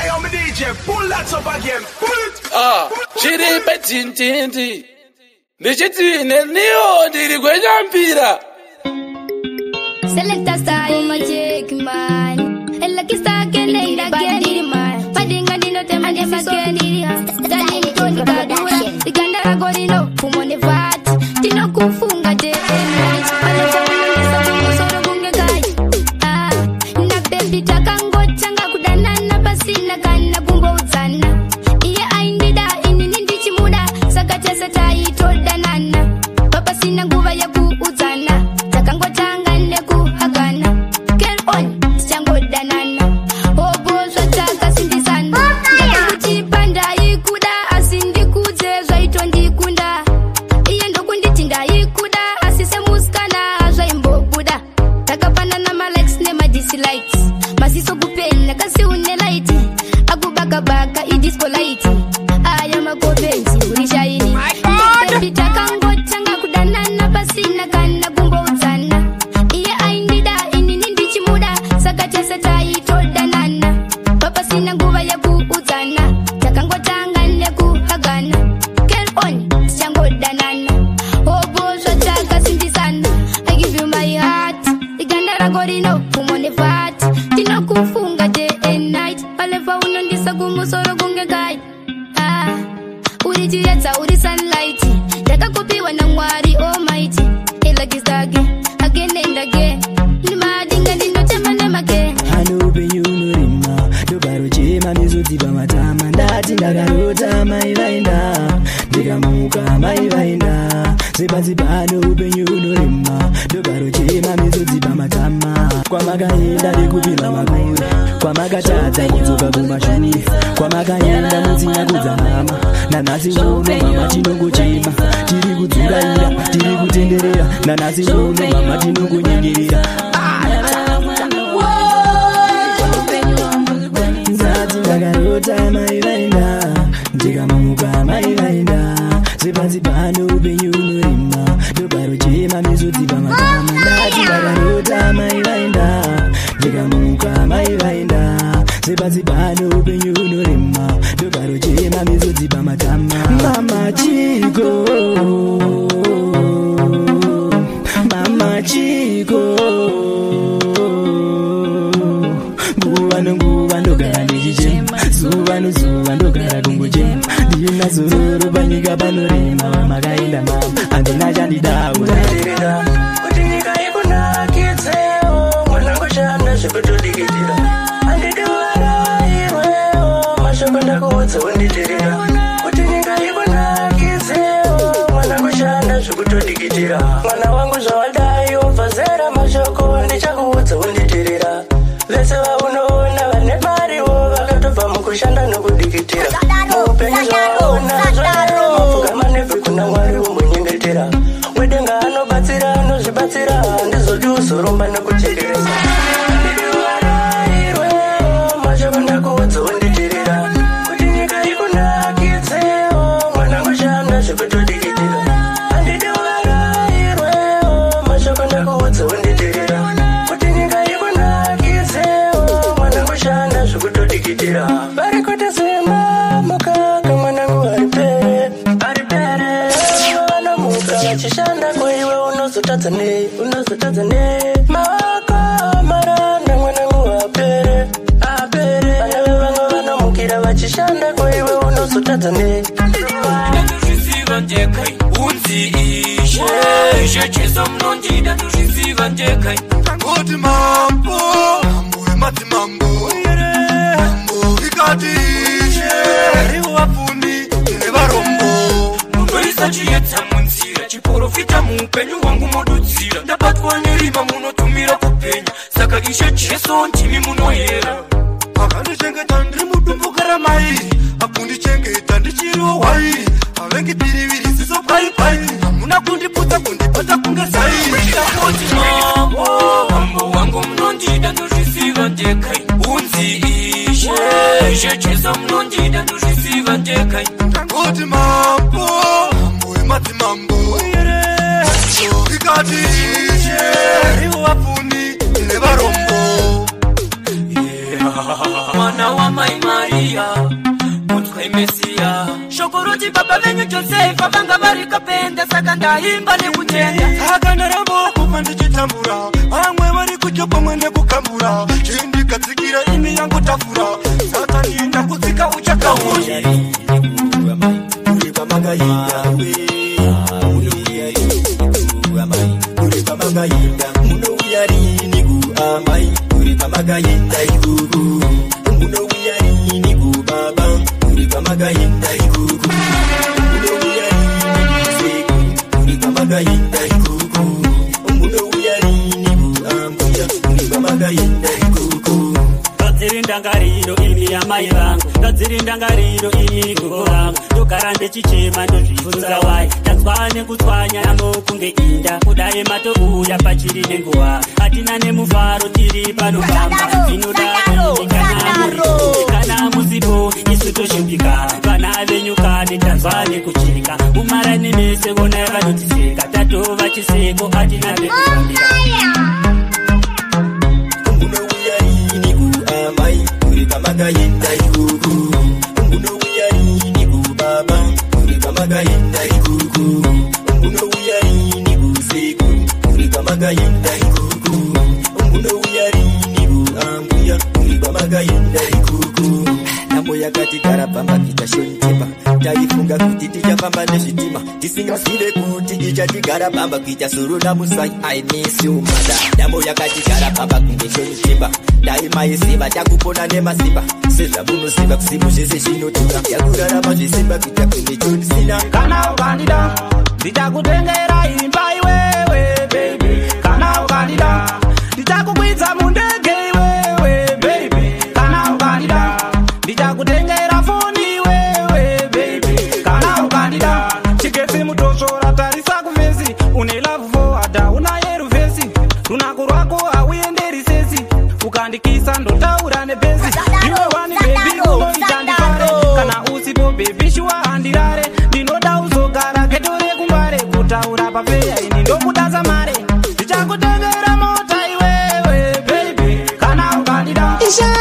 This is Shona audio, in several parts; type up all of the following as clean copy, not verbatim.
Hey, I'm a DJ, pull that up again. Pull it. Chiri petintinti. Nichitine niyo diri kwenyampira. Selecta style magic man. Ella ki sta kene ida bandiri man. Padinga dino tema de makeni. Dani toni kadura. Iganda ragorino kumone vat. Dino kufunga de night. Ale kwa soro bunge gai. Na baby takango changa kudana na basina kana gumbo uzana. Iye aindida ini ndichi muda. Sakate setai toda nana. Papa sina nguva ya kuuzana. Takango changa neku hagana. Get on chango danana. Obo swataka sindi sana. Ndakuchi panda ikuda asindi kuze zwaito ndikunda. Iye ndokunditinda ikuda asise muskana zwaimbo buda. Takapana na malex ne madisilikes. Masiso kupenda kasi une light. Akubaka baka idisco light. Aya makopenzi urishaini. Baby takango changa kudanana basina kana gumbo uzana. Iye aindida ini ndichi muda. Sakate setai toda nana. Papa sina nguva ya kuuzana. Takango changa neku hagana. Get on chango danana. Obo swataka sindi sana. I give you my heart. Iganda ragorino kumone vat. Dino kufunga day and night. Alefa unondisa kumusoro kunge guide. Urijiyeta uri sunlight. Taka kupiwa na mwari almighty. Ila kisage again and again. Nimadinga dino tema nemake. Hanobe yunurima. Dogaro chema mizuti bamatama. Ndati ndagarota maivainda. Diga muka maivainda. Ziba hanobe yunurima. Dogaro chema mizuti bamatama. Kwa magainda likupila maguri. Kwa magatata kuzuka kumashuri. Kwa magainda muzina kuzahama. Nanasi uno mama tinongo chema. Tiri kuzungaira, tiri kutenderera. Nanasi uno mama tinongo nyengirira. Nzati ndagarota maivainda. Ndiga mamuka maivainda. Ziba hanobe yunurima. Dogaro chema mizuti bamatama. Ndati ndagarota maivainda. Ndiga mamuka maivainda. Ziba hanobe yunurima. Dogaro chema mizuti bamatama. Mama Chico, Mama Chico. Nguva ndogara ndichema. Zuva ndogara kungochema. Ndina zororo panyika panorema. Makainda mama andina chandidaura. Kuti nyika ikunakitsewo mwanangu chanda zvekutodikitira. Andiduvara iwewo mashoko ndakuudza unditirira. Kuti nyika ikunakitsewo mwanangu chanda zvekutodikitira. Mwana wangu zvawadai ubva zera mashoko ndichakuudza unditirira. Vese vaunoona vane mariwo vakatobva mukushanda nokudikitira. Muupenyu zvawaona zvodaro mapfuka manebve kuna mwari umbonyengetera. Wedenga anobatsira anozvibatsira ndizvoti uzoromba nekuchereresa. Andiduvara iwewo mashoko ndakuudza unditirira. Kuti nyika ikunakitsewo mwanangu chanda zvekutodikitira. Andiduvara iwewo mashoko ndakuudza unditirira. Kuti nyika ikunakitsewo mwanangu chanda zvekutodikitira. Barikuti simba mukaka mwanangu aripere. Vanomuka vachishanda kwaiwe unozotadza nei. Mawako maranda mwanangu apere. Vana vevamwe vanomukira vachishanda kwaiwe unozotadza nei. Ndozviziva ndekai unzi ishe. Ishe Jesu munondida ndozviziva ndekai. Ngoti mambo, mambo emadzimambo. Mambo ikati ishe. Iwo vapfumi nevarombo. Munoisa chiedza munzira. Chiprofita muupenyu hwangu modudzira. Ndabatwa nerima munotumira kupenya. Saka Ishe Jesu ndimi munoyera. Akandichengeta ndiri mudumbuka ramai. Akundichengeta ndichiriwo hwai. Havengi piriviri siso pai. Hamuna kundiputsa kundipata kunge sai. Ndakoti mambo wangu munondida ndozviziva ndekai. Unzi Ishe. Ishe Jesu munondida ndozviziva ndekai. Ngoti mambo, mambo emadzimambo. Ikati ishe. Iwo vapfumi nevarombo. mwana wa mai Maria mutwe Mesia shokoroti baba venyu Josefa vanga vari kapenda saka ndaimba nekutenda saka ndarambo kupa ndichitambura vamwe vari kuchopa mwende kukambura chindikadzikira imi yangu tafura saka ndienda kudzika uchakauya uri pamagainda uri pamagainda munouya rini kuamai uri pamagainda ikuku munouya rini kubaba uri pamagainda ikuku munouya rini kuseku uri pamagainda ikuku munouya rini kuambuya uri pamagainda ikuku Gadziri ndangariro imi yamai vangu Gadziri ndangariro imi gogo vangu Ndogara ndechichema ndozvibvunza wai Tanzwa nekutswanya namokunge inda Kudai matouya pachiri nenguva Hatina nemufaro tiri panofamba Vinodai kana musipo isu toshimbika Vana venyukani tanzwa nekuchika Umara nemese vona vanotiseka Tatova chiseko hatina nekufambika uri pamagainda ikuku munouya rini kubaba uri pamagainda ikuku munouya rini kuseku uri pamagainda ikuku munouya rini kuambuya uri pamagainda ikuku Nambo yakati karapamba kitashonitepa Taifunga kuti tichapamba nezvitima Tisingasire kuti ichatigara pamba Kuita suru na musai I miss you mother Nambo yakati karapamba kunge shonitepa Daima yesiva takupona nemasimba Sezvabunoziva kusimu zvese zvinotura Yakurarama zvisimba kuita kunge chonisina Kana ukandida nditakutengera imba iwewe baby Kana ukandida nditakukwidza mundege iwewe baby Kana ukandida nditakutengera foni iwewe baby Kana ukandida chiketsi mutosvora tarisa kuvesi une love forward una yeru vesi runako rwako hauenderi sesi ukandikisa ndotaura nebesi iwe wani baby unoita ndifare kana usipo baby shuwa handirare ndinoda uzogara ketore kumbare kutaura papeya ini ndokudanza mare ndichakutengera mota iwewe baby Kana ukandida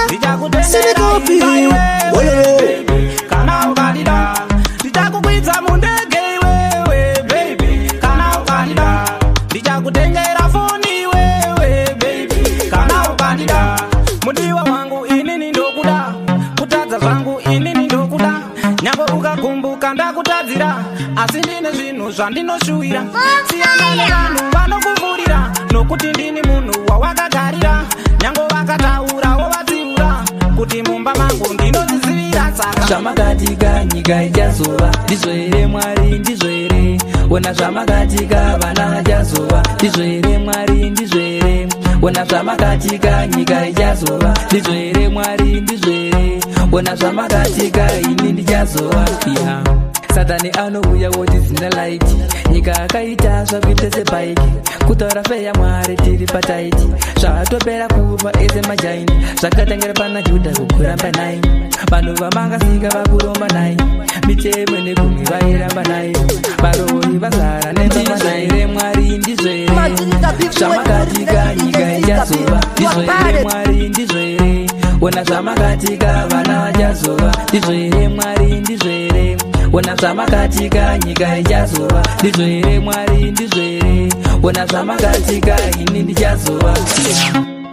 ndichakutengera imba iwewe Kana ukandida nditakukwidza mundege iwewe baby Kana ukandida ndichakutengera foni iwewe baby Kana ukandida mudiwa wangu inini ndokuda kutadza zvangu inini ndokuda nyangwe ukakumbuka ndakutadzira asi ndine zvinhu zvandinoshuwira siyana nevanhu vanokuvhurira nokuti ndini munhu wawakagarira nyangwe vakataura wovatsiura kuti mumba mangu ndinozvizivira saka zvamakatika nyika ichazova ndizvo here Mwari ndizvo here ona zvamakatika vana vachazova ndizvo here Mwari ndizvo here ona zvamakatika nyika ichazova ndizvo here Mwari ndizvo here ona zvamakatika ini ndichazova yeah. Satani anouya woti zina laiti nyika akaita zvakuita sebaiki kutaura feya Mwari tiri pataiti zvatopera kufa ese majaini zvakatangera pana Judha kukuramba nai vanhu vamangasika vakuromba nai mitemo negumi vairamba nai varori vazara nendizvaire Mwari ndizvo here zvamakatika nyika ichazova ndizvo here Mwari ndizvo here ona zvamakatika vana vachazova ndizvo here Mwari ndizvo here ona zvamakatika nyika ichazova ndizvo here Mwari ndizvo here ona zvamakatika ini ndichazova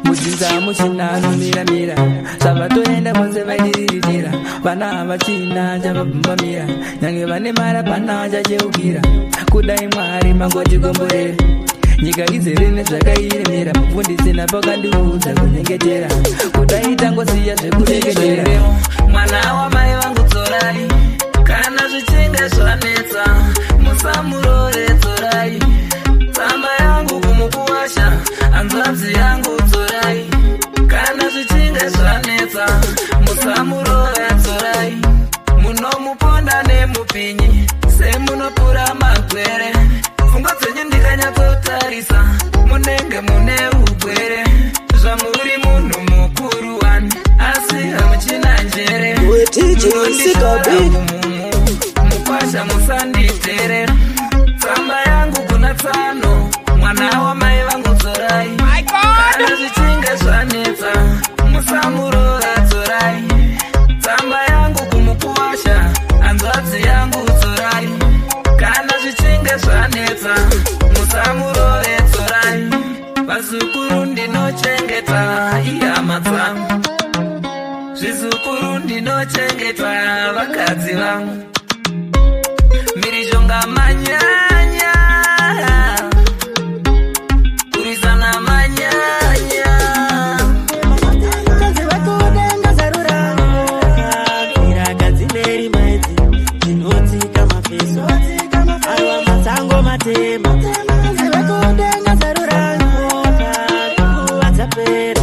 mudzinza muchinanumira-mira zvavatoenda vonse vaidiriritira vana havachina chavabvumbamira nyange vane mara pana vachacheukira kudai Mwari mangotikomborera nyika izere nezvakairemera mufundisi napakandiudza kunyengetera kudai tangosiya zvekureketera mwana wamai vangu dzorai kana zvichinge zvanetsa musamurore dzorai tsamba yangu kumukuwasha hanzvadzi yangu dzorai kana zvichinge zvanetsa musamurore dzorai munomuponda nemupinyi semunopura magwere pfungwa dzenyu ndikanyatsotarisa munenge mune ugwere zvamuri munhu mukuru wani asi hamuchina njere mukwasha musanditerera tsamba yangu kuna tsano mwana wamai vangu dzorai kana zvichinge zvanetsa musamurora Zvizukuru ndinochengetwa vakadzi vangu Mirishonga manyanya Kurisana manyanya Kazi vakudenga zarura Kirakadzi neri maidzi Dzinotsika mafeso Aiwa masango matema Kazi vakudenga zarura Kuva dzapera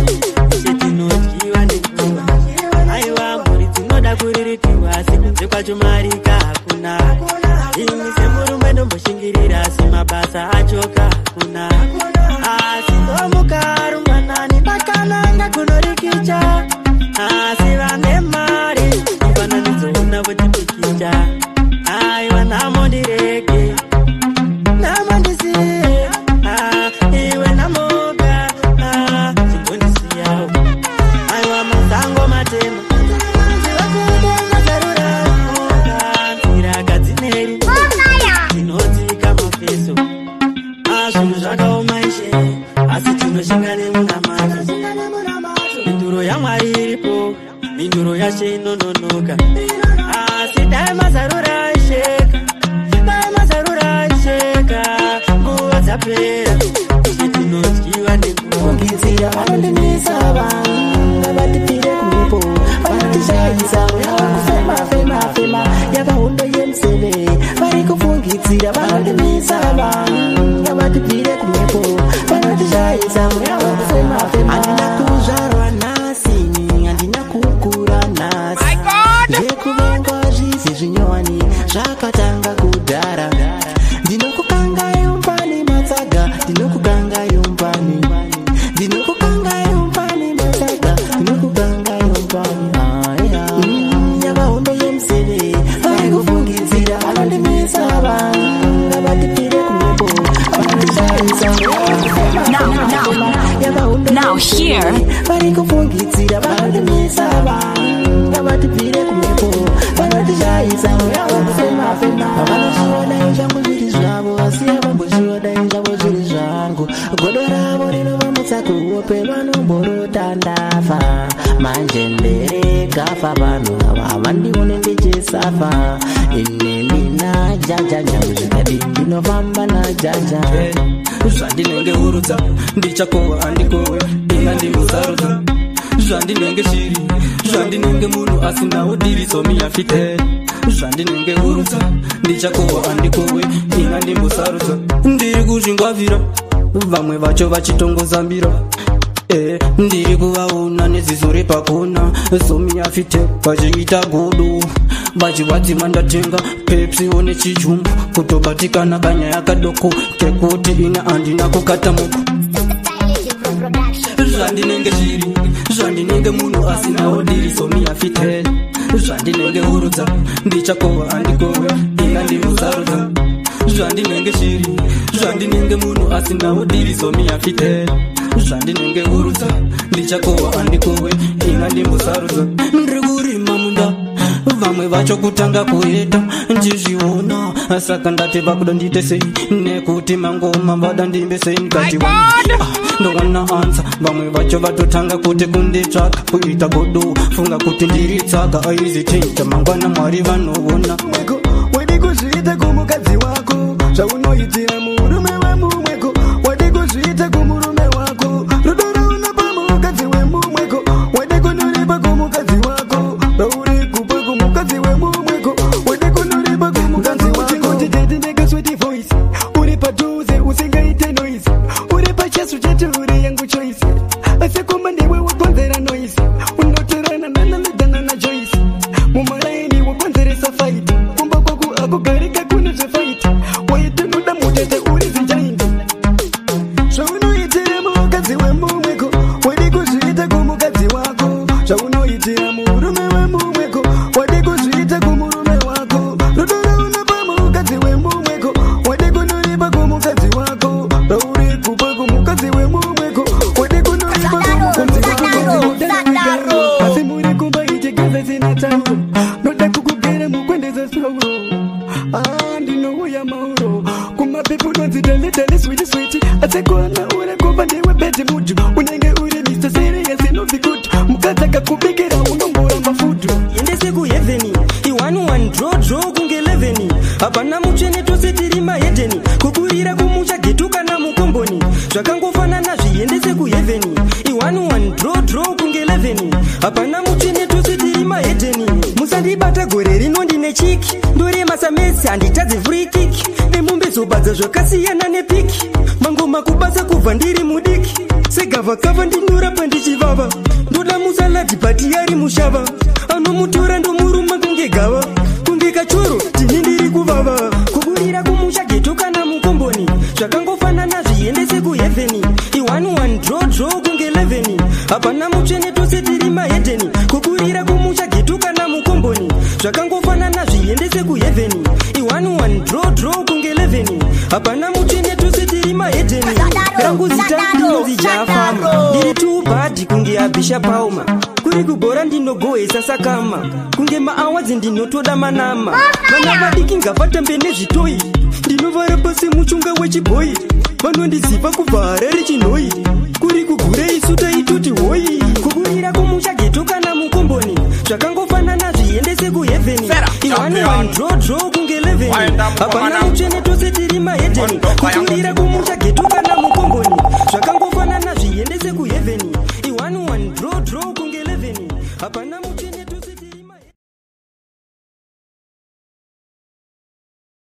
Chetinodyiwa ndikuva Aiwa mhuri dzinoda kuriritiwa Sekunze kwachomarika hakuna Ini semurume ndomboshingirira Semabasa achoka hakuna Asi ndomuka rumwanani Ndakananga kunorikicha Asi vane mari Mufananidzo votipikicha Aiwa namondireke Namondisiye Iwe namoga Chingondisiyawo Aiwa masango matema Zivakudenga zarura Nzirakadzineri Dzinotsika mafeso Zvinhu zvakaoma ishe Asi tinoshinga nemunamacho Minduro yaMwari iripo Minduro yashe inononoka Asi dai mazarura isheka Dai mazarura isheka Nguva dzapera Chetinodyiwa Kungizira vanondimisa vanga vatipire kumhepo vanotishayisa yakufema yavahondo yemuseve vari kufungidzira vanondimisa vanga vatipire kumhepo vanotishayisa yakufema handina kuzvarwa nhasi handina kukura nhasi zvekuvengwa zvisi zvinyowani zvakatanga kudhara ndinokukanga yombani matsaga ndinokukanga yombani ndinokukanga yombani matsaga ndinokukanga yombani yavahondo yemuseve vari kufungidzira vanondimisa vanga vatipire kumhepo vanotishayisa Now here vari kufungidzira vanondimisa vanga vatipire kumhepo vanotishayisa yakufema vanoshiona izvangu zviri zvavo asi avambozviona izvavo zviri zvangu godo ravo rinovamutsa kuhope vanomborota ndafa manje nderekafa vanhu ava havandione ndichisafa inendina jaja nyangu zvikadi ndinofamba najaja Zvandinenge urudza ndichakova handikowe inga ndimusarudza Zvandinenge shiri Zvandinenge munhu asinawo diriso miyafite Zvandinenge urudza ndichakova handikowe inga ndimusarudza Ndiri kuzvingwavira vamwe vacho vachitongozambira ndiri kuvaona neziso repakona somiyafite vachiita godo vachivadzima ndatenga pepsiwo nechijumbu kutobatikana kanyaya kadoko kekuti ina handina kukatamuka zvandinenge zviri zvandinenge munhu asinawo diriso miyafite zvandinenge urudza ndichakova handikowe ina ndimusarudza zvandinenge zviri zvandinenge munhu asinawo diriso miyafite zvandinenge urudza ndichakova handikowe ina ndimusarudza ndiri kurima munda vamwe vacho kutanga kuita ndizviona saka ndati vakuda ndiite sei nekuti mangoma vada ndimbe sei ndikati ndowana ansa vamwe vacho vatotanga kuti kunditsvaka kuita godo funga kuti ndiri tsaka aizitinta mangwana mwari vanoona wadi kuzviita kumukadzi wako zvaunoitira murume wemumweko wadi kuzviita kumurume wako rudo raunapa mukadzi wemumweko wadi kunoripa kumukadzi wako rauri kupa kumukadzi wemumweko wadi kunoripa kumukadzi wako kuti tete ndekasweti voice uri padhuze usingaite noise uri pachesu chetu uri yangu choice asi kumba ndiwe wakonzera noise unotorana nanalidana na joyce mumaraini wakonzeresa fight kumba kwaku akugarika kuna zvefight waitonoda mutete uri zijaindi zvaunoitira mukadzi wemumweko wadi kuzviita kumukadzi wako zvaunoitira murume wemumweko wadi kuzviita kumurume wako rudo raunapa mukadzi wemumweko wadi kunoripa kumukadzi wako rauri kupa kumukadzi wemumweko wadi kunoripa kumukadzi wako asi muri kumba ichigeza zina tauro noda kukugera mukwendeza sauro ndinouya mauro kumapepo nonzi dale switi atsekwana uri kuva ndiwe beti muju unenge uri Mr. Serious inovhikuti mukadzi akakubikira unombora hapana mutsvene tose tiri mahedheni kukurira kumusha getu kana mukomboni zvakangofanana zviendese kuhevheni i11 draw kunge 11 hapana mutsvene tose tiri mahedheni musandibata gore rino ndine chiki ndoremasamesi handitadze free kick nemombe zobadza zvakasiyana nepiki mangoma kubasa kubva ndiri mudiki segavakava ndinorapa ndichivava ndoda musaladhi bhati yari mushava anomutora ndomuruma kunge gava kunge kachoro tini ndiri kuvava kuburira kumusha geto kana mukomboni zvakangofanana zviendese kuhevheni i11 draw kunge 11 hapana mutsvene tose tiri mahedheni kuburira kumusha geto kana mukomboni zvakangofanana zviendese kuhevheni i11 draw kunge 11 hapana mutsvene tose tiri mahedheni rangu zita ndinonzi jafama ndiri tubhadhi kunge abhisha pauma kuri kubhora ndinogohesa sakama kunge maawadzi ndinotoda manama vana vadiki ngavatambe nezvitoyi ndinovara pasi muchunga wechibhoyi vanondiziva kubva harari chinhoyi kuri kugure isu taitoti hoyi kuburira kumusha geto kana mukomboni zvakangofanana zviendese kuhevheni i11 draw kunge 11 hapana mutsvene tose tiri mahedheni kuburira kumusha geto kana mukomboni zvakangofanana zviendese kuhevheni i11 draw kunge 11 hapana mutsvene